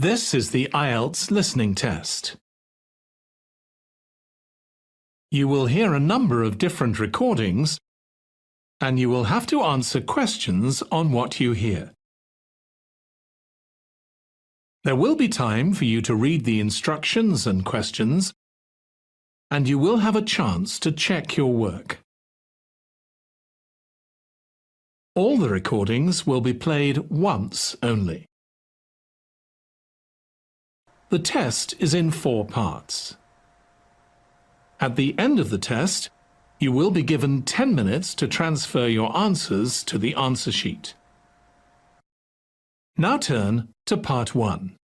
This is the IELTS listening test. You will hear a number of different recordings, and you will have to answer questions on what you hear. There will be time for you to read the instructions and questions, and you will have a chance to check your work. All the recordings will be played once only. The test is in 4 parts. At the end of the test, you will be given 10 minutes to transfer your answers to the answer sheet. Now turn to part 1.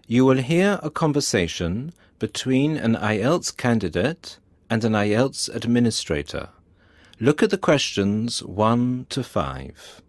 You will hear a conversation between an IELTS candidate and an IELTS administrator. Look at the questions 1 to 5.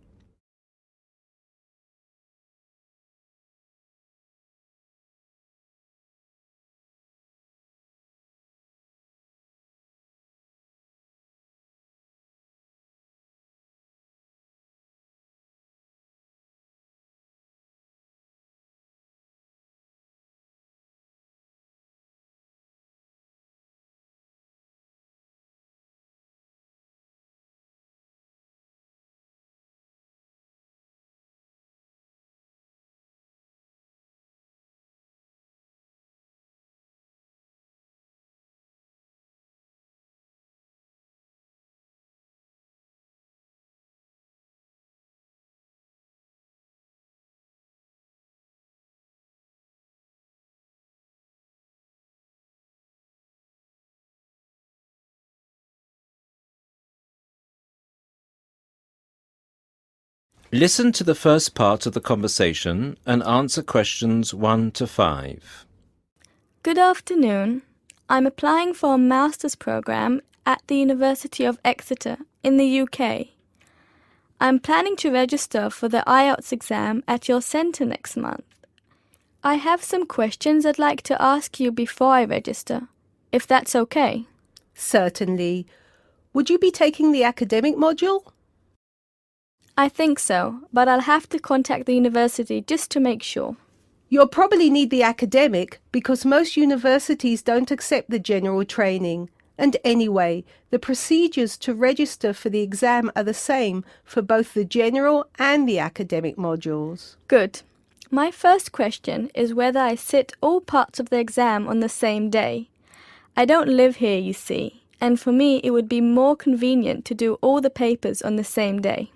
Listen to the first part of the conversation and answer questions 1 to 5. Good afternoon. I'm applying for a master's program at the University of Exeter in the UK. I'm planning to register for the IELTS exam at your centre next month. I have some questions I'd like to ask you before I register, if that's okay. Certainly. Would you be taking the academic module? I think so, but I'll have to contact the university just to make sure. You'll probably need the academic because most universities don't accept the general training. And anyway, the procedures to register for the exam are the same for both the general and the academic modules. Good. My first question is whether I sit all parts of the exam on the same day. I don't live here, you see, and for me it would be more convenient to do all the papers on the same day.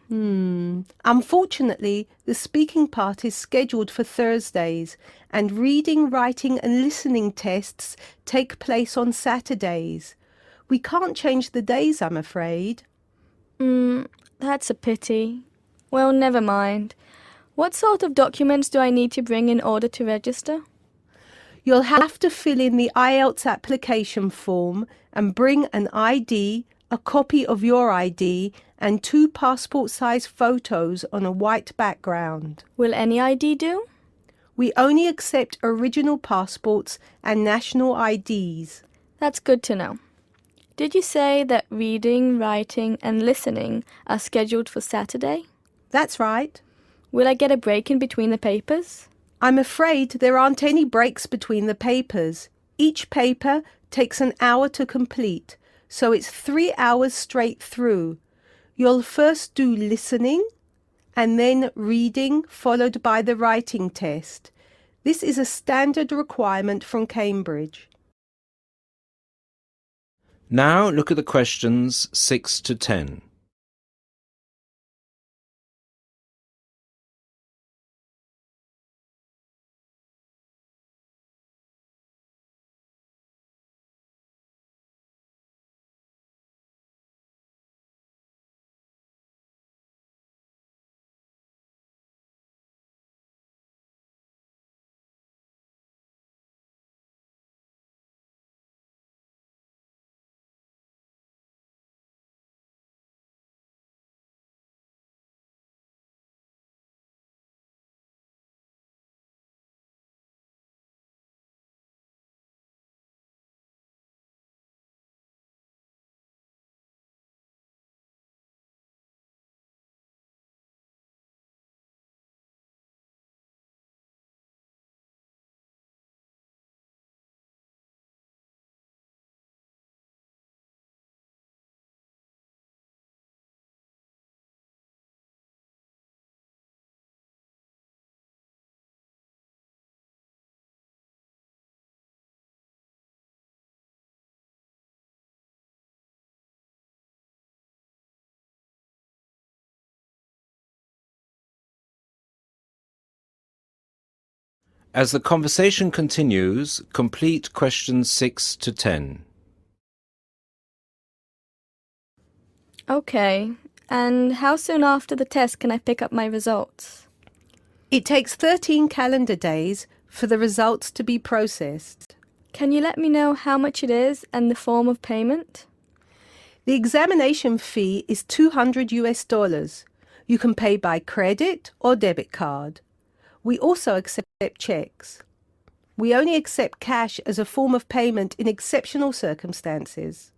Unfortunately, the speaking part is scheduled for Thursdays, and reading, writing and listening tests take place on Saturdays. We can't change the days, I'm afraid. That's a pity. Well, never mind. What sort of documents do I need to bring in order to register? You'll have to fill in the IELTS application form and bring an ID, a copy of your ID, and 2 passport-size photos on a white background. Will any ID do? We only accept original passports and national IDs. That's good to know. Did you say that reading, writing and listening are scheduled for Saturday? That's right. Will I get a break in between the papers? I'm afraid there aren't any breaks between the papers. Each paper takes an hour to complete, so it's 3 hours straight through. You'll first do listening and then reading, followed by the writing test. This is a standard requirement from Cambridge. Now look at the questions 6 to 10. As the conversation continues, complete questions 6 to 10. Okay, and how soon after the test can I pick up my results? It takes 13 calendar days for the results to be processed. Can you let me know how much it is and the form of payment? The examination fee is $200. You can pay by credit or debit card. We also accept checks. We only accept cash as a form of payment in exceptional circumstances.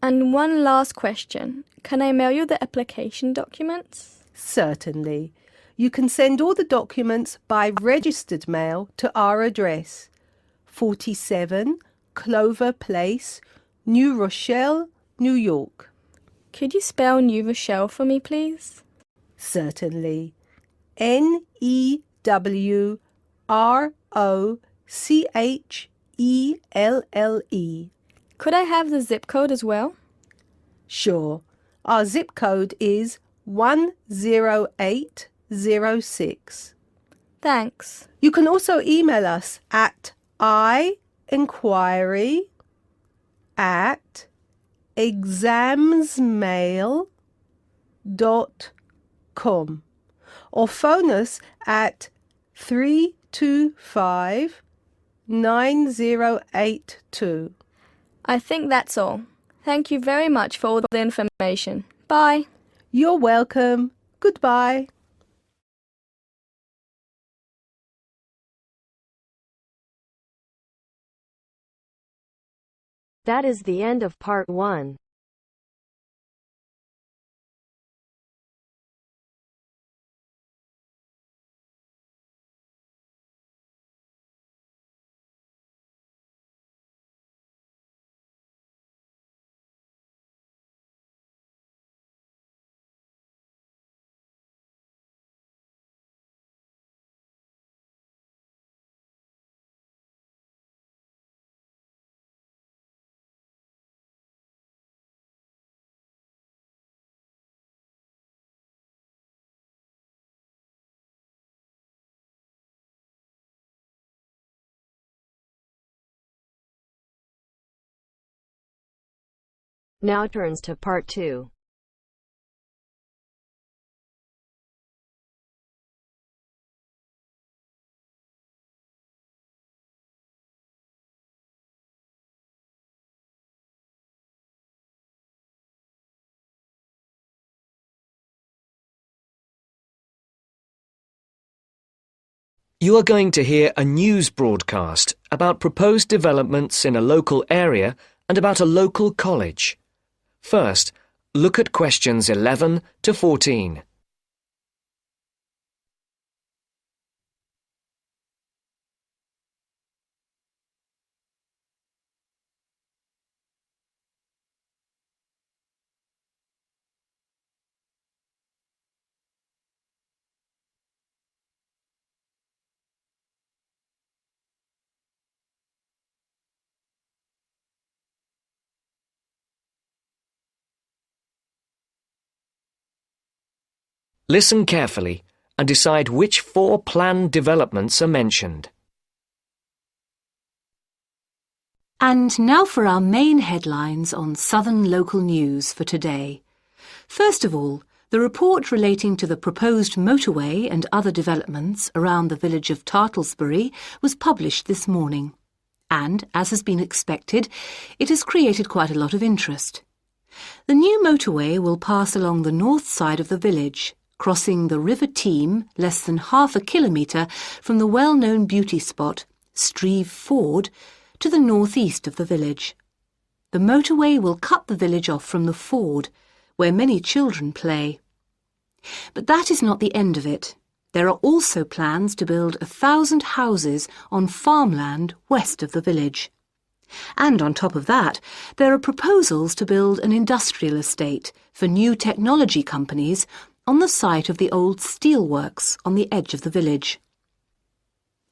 And one last question. Can I mail you the application documents? Certainly. You can send all the documents by registered mail to our address, 47 Clover Place, New Rochelle, New York. Could you spell New Rochelle for me, please? Certainly. Newerrochelle. Could I have the zip code as well? Sure. Our zip code is 10806. Thanks. You can also email us at inquiry@examsmail.com or phone us at 325-9082. I think that's all. Thank you very much for all the information. Bye. You're welcome. Goodbye. That is the end of part 1. Now turns to part 2. You are going to hear a news broadcast about proposed developments in a local area and about a local college. First, look at questions 11 to 14. Listen carefully and decide which 4 planned developments are mentioned. And now for our main headlines on Southern local news for today. First of all, the report relating to the proposed motorway and other developments around the village of Tartlesbury was published this morning. And, as has been expected, it has created quite a lot of interest. The new motorway will pass along the north side of the village, crossing the River Team less than half a kilometre from the well-known beauty spot, Streve Ford, to the northeast of the village. The motorway will cut the village off from the ford, where many children play. But that is not the end of it. There are also plans to build 1,000 houses on farmland west of the village. And on top of that, there are proposals to build an industrial estate for new technology companies on the site of the old steelworks on the edge of the village.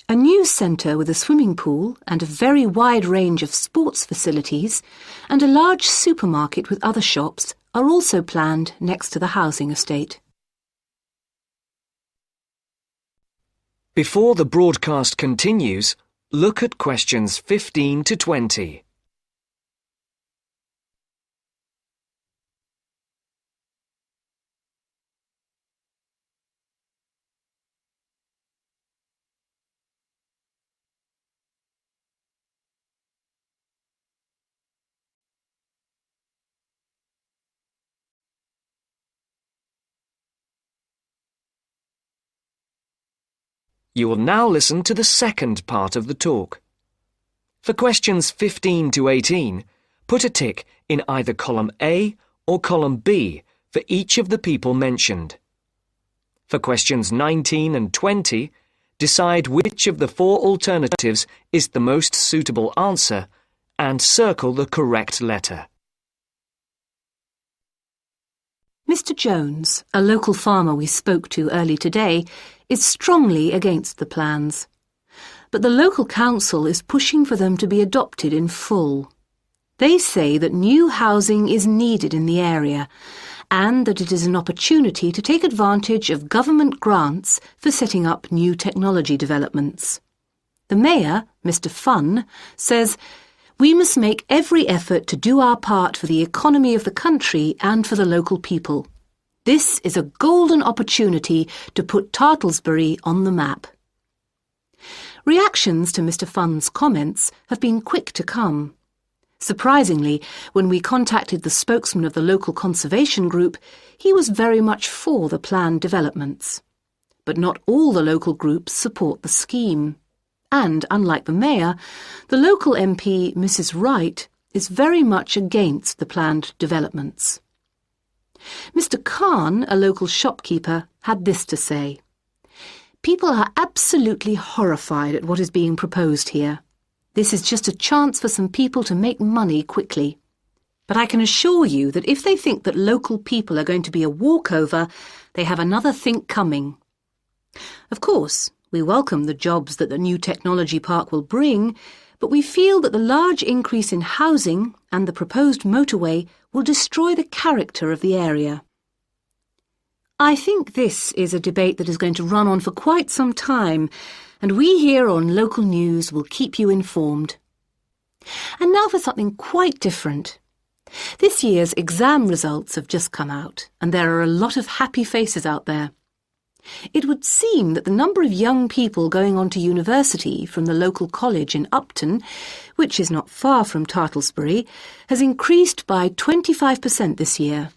A new centre with a swimming pool and a very wide range of sports facilities and a large supermarket with other shops are also planned next to the housing estate. Before the broadcast continues, look at questions 15 to 20. You will now listen to the second part of the talk. For questions 15 to 18, put a tick in either column A or column B for each of the people mentioned. For questions 19 and 20, decide which of the four alternatives is the most suitable answer and circle the correct letter. Mr. Jones, a local farmer we spoke to early today, is strongly against the plans. But the local council is pushing for them to be adopted in full. They say that new housing is needed in the area and that it is an opportunity to take advantage of government grants for setting up new technology developments. The mayor, Mr. Fun, says, "We must make every effort to do our part for the economy of the country and for the local people. This is a golden opportunity to put Tartlesbury on the map." Reactions to Mr. Fun's comments have been quick to come. Surprisingly, when we contacted the spokesman of the local conservation group, he was very much for the planned developments. But not all the local groups support the scheme. And, unlike the mayor, the local MP, Mrs. Wright, is very much against the planned developments. Mr. Khan, a local shopkeeper, had this to say: "People are absolutely horrified at what is being proposed here. This is just a chance for some people to make money quickly. But I can assure you that if they think that local people are going to be a walkover, they have another think coming. Of course, we welcome the jobs that the new technology park will bring, but we feel that the large increase in housing and the proposed motorway will destroy the character of the area." I think this is a debate that is going to run on for quite some time, and we here on Local News will keep you informed. And now for something quite different. This year's exam results have just come out, and there are a lot of happy faces out there. It would seem that the number of young people going on to university from the local college in Upton, which is not far from Tartlesbury, has increased by 25% this year.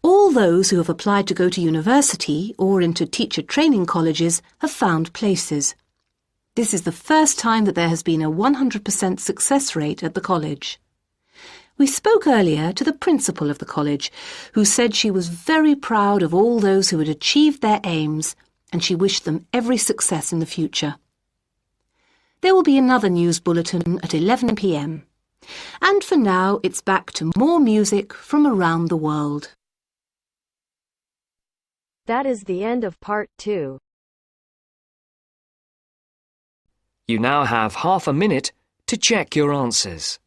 All those who have applied to go to university or into teacher training colleges have found places. This is the first time that there has been a 100% success rate at the college. We spoke earlier to the principal of the college, who said she was very proud of all those who had achieved their aims, and she wished them every success in the future. There will be another news bulletin at 11 p.m. And for now, it's back to more music from around the world. That is the end of part 2. You now have half a minute to check your answers.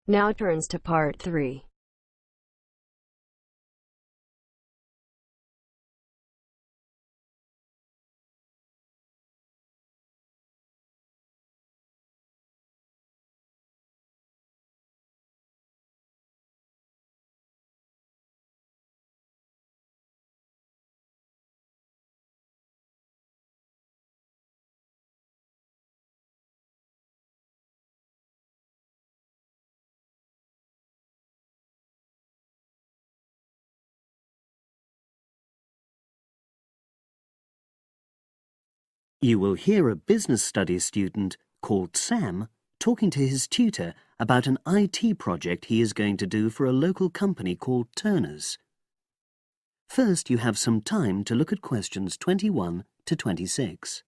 Now turns to part 3. You will hear a business studies student called Sam talking to his tutor about an IT project he is going to do for a local company called Turner's. First, you have some time to look at questions 21 to 26.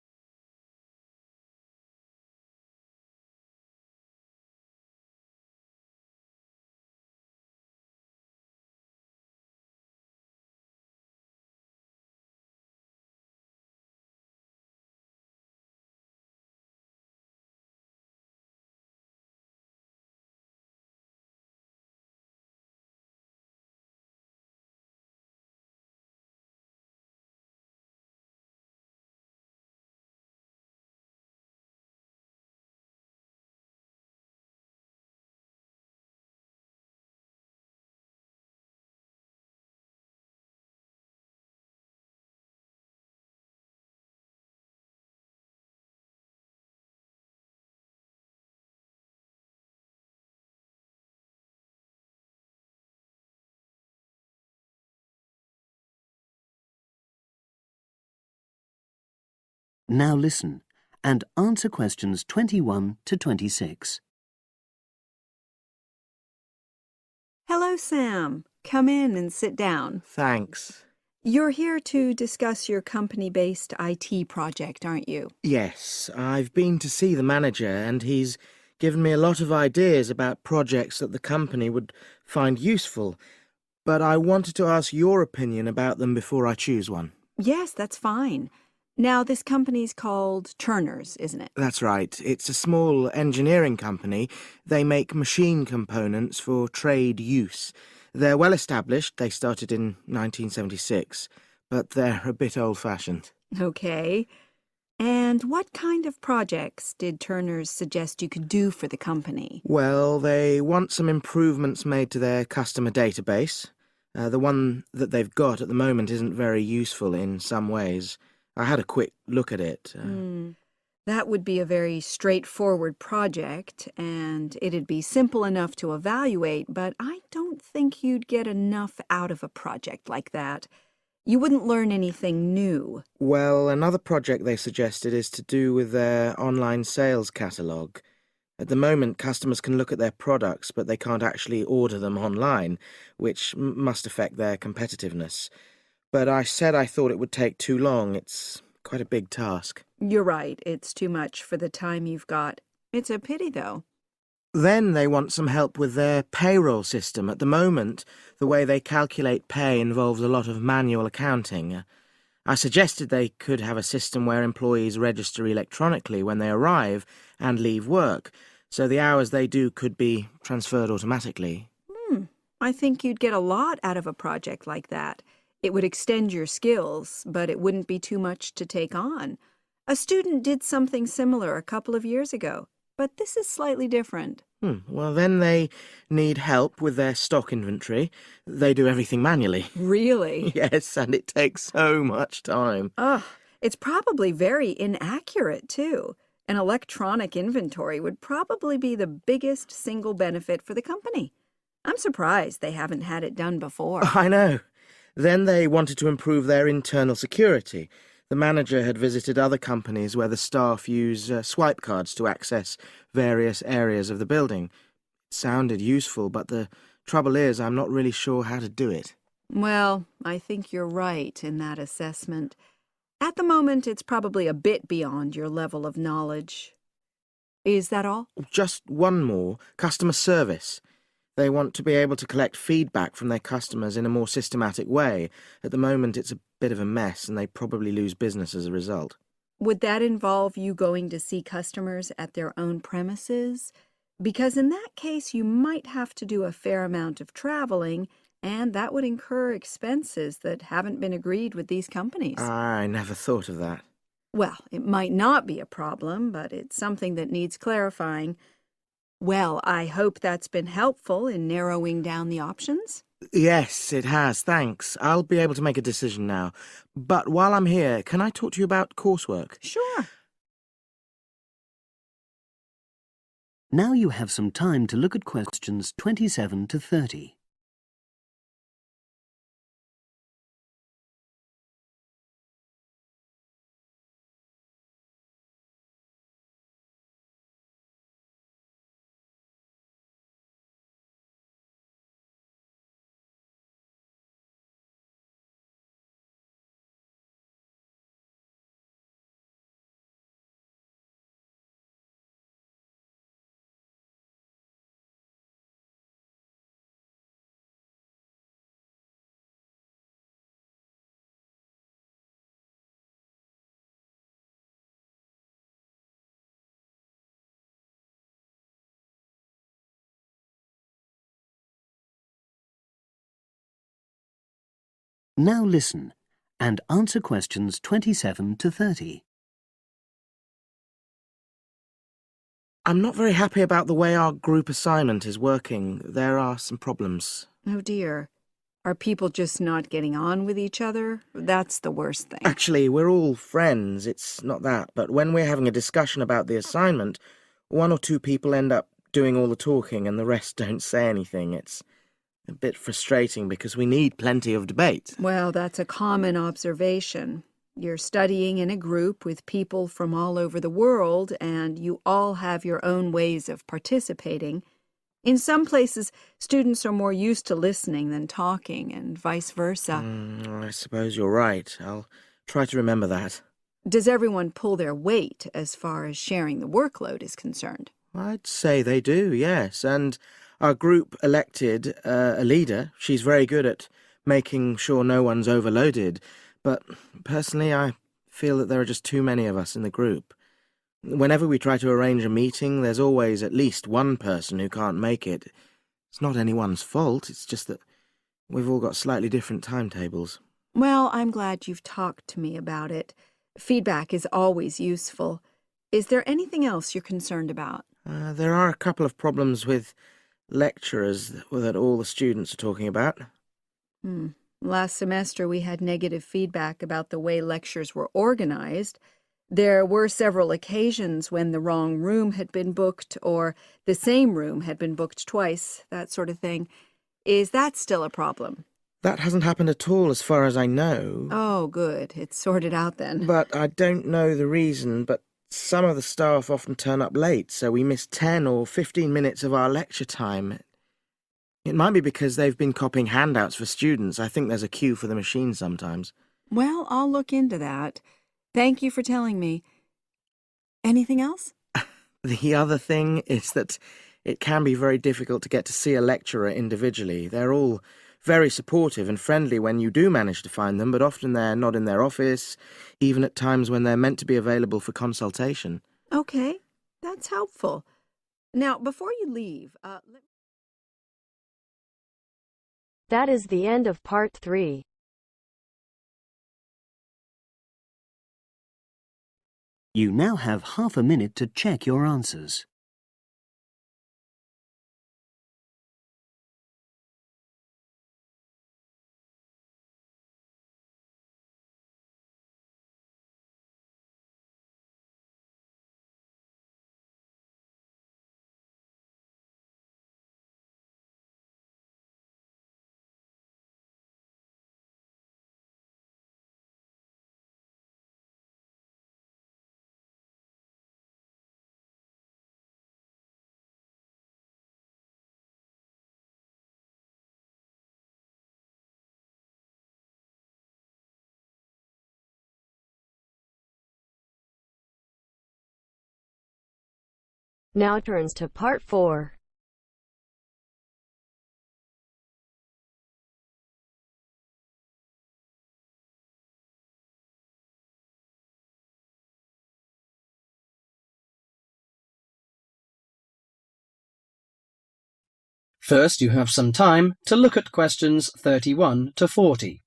Now listen and answer questions 21 to 26. Hello, Sam. Come in and sit down. Thanks. You're here to discuss your company-based IT project, aren't you? Yes, I've been to see the manager and he's given me a lot of ideas about projects that the company would find useful, but I wanted to ask your opinion about them before I choose one. Yes, that's fine. Now, this company's called Turner's, isn't it? That's right. It's a small engineering company. They make machine components for trade use. They're well established. They started in 1976, but they're a bit old-fashioned. Okay. And what kind of projects did Turner's suggest you could do for the company? Well, they want some improvements made to their customer database. The one that they've got at the moment isn't very useful in some ways. I had a quick look at it. That would be a very straightforward project, and it'd be simple enough to evaluate, but I don't think you'd get enough out of a project like that. You wouldn't learn anything new. Well, another project they suggested is to do with their online sales catalogue. At the moment, customers can look at their products, but they can't actually order them online, which must affect their competitiveness. But I said I thought it would take too long. It's quite a big task. You're right. It's too much for the time you've got. It's a pity, though. Then they want some help with their payroll system. At the moment, the way they calculate pay involves a lot of manual accounting. I suggested they could have a system where employees register electronically when they arrive and leave work, so the hours they do could be transferred automatically. I think you'd get a lot out of a project like that. It would extend your skills, but it wouldn't be too much to take on. A student did something similar a couple of years ago, but this is slightly different. Well, then they need help with their stock inventory. They do everything manually. Really? Yes, and it takes so much time. It's probably very inaccurate, too. An electronic inventory would probably be the biggest single benefit for the company. I'm surprised they haven't had it done before. I know. Then they wanted to improve their internal security. The manager had visited other companies where the staff use swipe cards to access various areas of the building. It sounded useful, but the trouble is I'm not really sure how to do it. Well, I think you're right in that assessment. At the moment, it's probably a bit beyond your level of knowledge. Is that all? Just one more. Customer service. They want to be able to collect feedback from their customers in a more systematic way. At the moment, it's a bit of a mess, and they probably lose business as a result. Would that involve you going to see customers at their own premises? Because in that case, you might have to do a fair amount of traveling, and that would incur expenses that haven't been agreed with these companies. I never thought of that. Well, it might not be a problem, but it's something that needs clarifying. Well, I hope that's been helpful in narrowing down the options. Yes, it has, thanks. I'll be able to make a decision now. But while I'm here, can I talk to you about coursework? Sure. Now you have some time to look at questions 27 to 30. Now listen and answer questions 27 to 30. I'm not very happy about the way our group assignment is working. There are some problems. Oh dear. Are people just not getting on with each other? That's the worst thing. Actually, we're all friends. It's not that. But when we're having a discussion about the assignment, one or two people end up doing all the talking and the rest don't say anything. It's a bit frustrating because we need plenty of debate. Well, that's a common observation. You're studying in a group with people from all over the world, and you all have your own ways of participating. In some places, students are more used to listening than talking, and vice versa. I suppose you're right. I'll try to remember that. Does everyone pull their weight as far as sharing the workload is concerned? I'd say they do, yes. And our group elected a leader. She's very good at making sure no one's overloaded. But personally, I feel that there are just too many of us in the group. Whenever we try to arrange a meeting, there's always at least one person who can't make it. It's not anyone's fault, it's just that we've all got slightly different timetables. Well, I'm glad you've talked to me about it. Feedback is always useful. Is there anything else you're concerned about? There are a couple of problems with lecturers that all the students are talking about. Last semester we had negative feedback about the way lectures were organized. There were several occasions when the wrong room had been booked or the same room had been booked twice, that sort of thing. Is that still a problem? That hasn't happened at all as far as I know. Oh, good. It's sorted out then. But I don't know the reason, but some of the staff often turn up late, so we miss 10 or 15 minutes of our lecture time. It might be because they've been copying handouts for students. I think there's a queue for the machine sometimes. Well, I'll look into that. Thank you for telling me. Anything else? The other thing is that it can be very difficult to get to see a lecturer individually. They're all very supportive and friendly when you do manage to find them, but often they're not in their office, even at times when they're meant to be available for consultation. Okay, that's helpful. Now, before you leave, That is the end of part 3. You now have half a minute to check your answers. Now turns to part 4. First, you have some time to look at questions 31 to 40.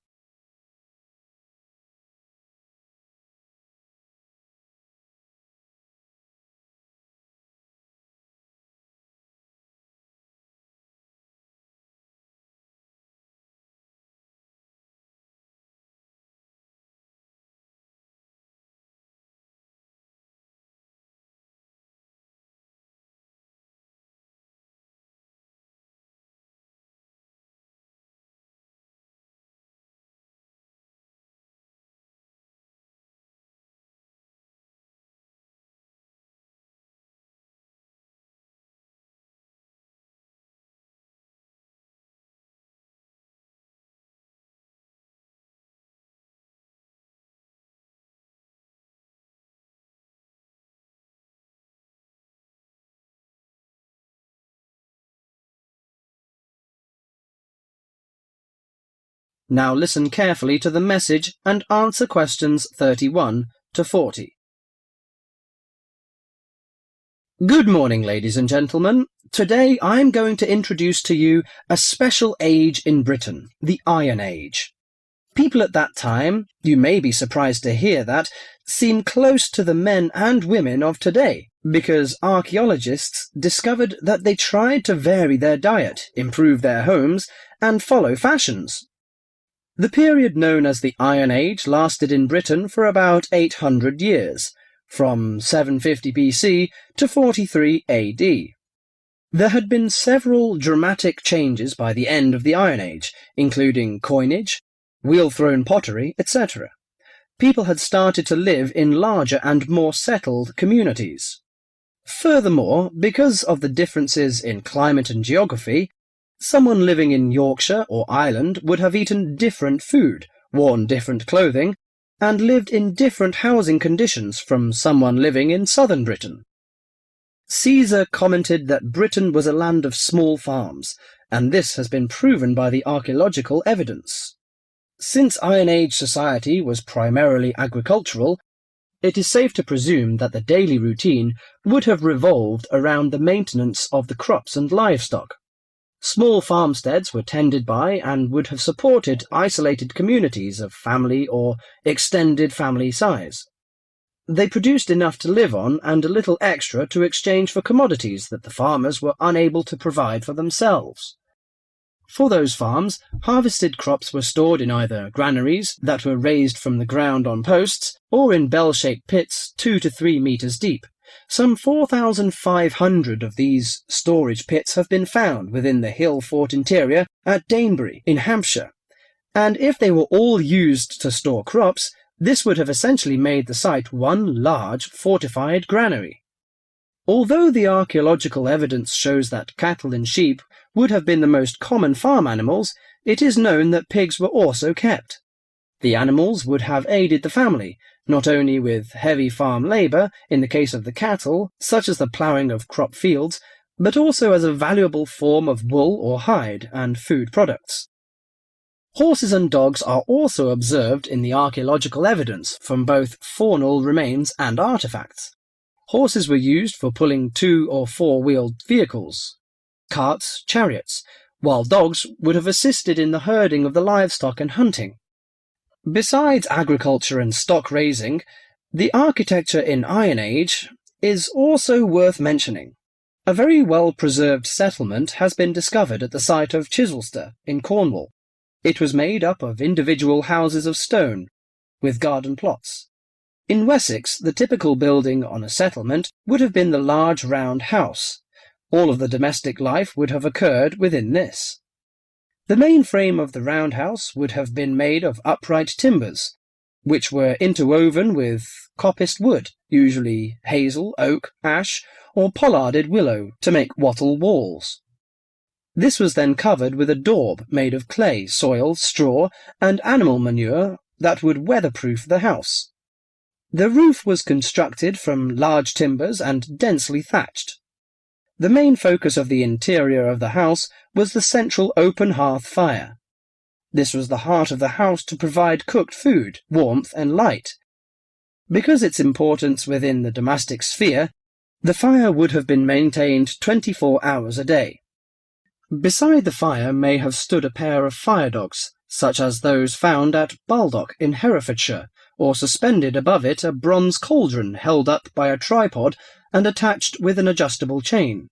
Now listen carefully to the message and answer questions 31 to 40. Good morning, ladies and gentlemen. Today I'm going to introduce to you a special age in Britain, the Iron Age. People at that time, you may be surprised to hear that, seem close to the men and women of today, because archaeologists discovered that they tried to vary their diet, improve their homes, and follow fashions. The period known as the Iron Age lasted in Britain for about 800 years, from 750 BC to 43 AD. There had been several dramatic changes by the end of the Iron Age, including coinage, wheel-thrown pottery, etc. People had started to live in larger and more settled communities. Furthermore, because of the differences in climate and geography, someone living in Yorkshire or Ireland would have eaten different food, worn different clothing, and lived in different housing conditions from someone living in southern Britain. Caesar commented that Britain was a land of small farms, and this has been proven by the archaeological evidence. Since Iron Age society was primarily agricultural, it is safe to presume that the daily routine would have revolved around the maintenance of the crops and livestock. Small farmsteads were tended by and would have supported isolated communities of family or extended family size. They produced enough to live on and a little extra to exchange for commodities that the farmers were unable to provide for themselves. For those farms, harvested crops were stored in either granaries that were raised from the ground on posts or in bell-shaped pits 2 to 3 meters deep. Some 4,500 of these storage pits have been found within the hill fort interior at Danebury in Hampshire, and if they were all used to store crops, this would have essentially made the site one large fortified granary. Although the archaeological evidence shows that cattle and sheep would have been the most common farm animals, it is known that pigs were also kept. The animals would have aided the family, not only with heavy farm labour in the case of the cattle, such as the ploughing of crop fields, but also as a valuable form of wool or hide and food products. Horses and dogs are also observed in the archaeological evidence from both faunal remains and artefacts. Horses were used for pulling 2- or 4-wheeled vehicles, carts, chariots, while dogs would have assisted in the herding of the livestock and hunting. Besides agriculture and stock raising, the architecture in Iron Age is also worth mentioning. A very well-preserved settlement has been discovered at the site of Chichester in Cornwall. It was made up of individual houses of stone, with garden plots. In Wessex, the typical building on a settlement would have been the large round house. All of the domestic life would have occurred within this. The main frame of the roundhouse would have been made of upright timbers, which were interwoven with coppiced wood, usually hazel, oak, ash, or pollarded willow, to make wattle walls. This was then covered with a daub made of clay, soil, straw, and animal manure that would weatherproof the house. The roof was constructed from large timbers and densely thatched. The main focus of the interior of the house was the central open hearth fire. This was the heart of the house to provide cooked food, warmth, and light. Because its importance within the domestic sphere, the fire would have been maintained 24 hours a day. Beside the fire may have stood a pair of fire dogs, such as those found at Baldock in Herefordshire, or suspended above it a bronze cauldron held up by a tripod and attached with an adjustable chain.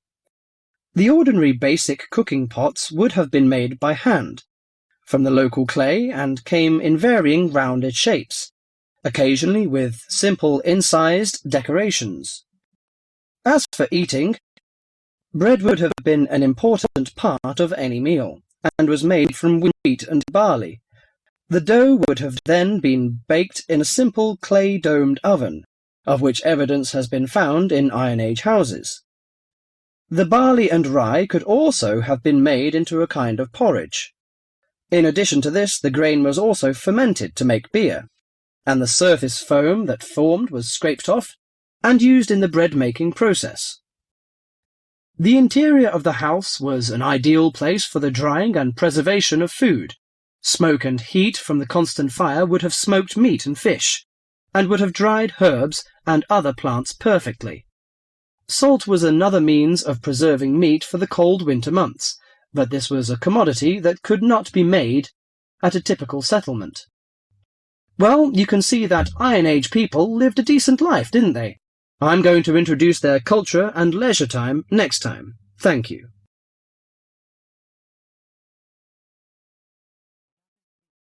The ordinary basic cooking pots would have been made by hand, from the local clay, and came in varying rounded shapes, occasionally with simple incised decorations. As for eating, bread would have been an important part of any meal, and was made from wheat and barley. The dough would have then been baked in a simple clay-domed oven, of which evidence has been found in Iron Age houses. The barley and rye could also have been made into a kind of porridge. In addition to this, the grain was also fermented to make beer, and the surface foam that formed was scraped off and used in the bread-making process. The interior of the house was an ideal place for the drying and preservation of food. Smoke and heat from the constant fire would have smoked meat and fish, and would have dried herbs and other plants perfectly. Salt was another means of preserving meat for the cold winter months, but this was a commodity that could not be made at a typical settlement. Well, you can see that Iron Age people lived a decent life, didn't they? I'm going to introduce their culture and leisure time next time. Thank you.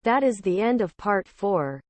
That is the end of part 4.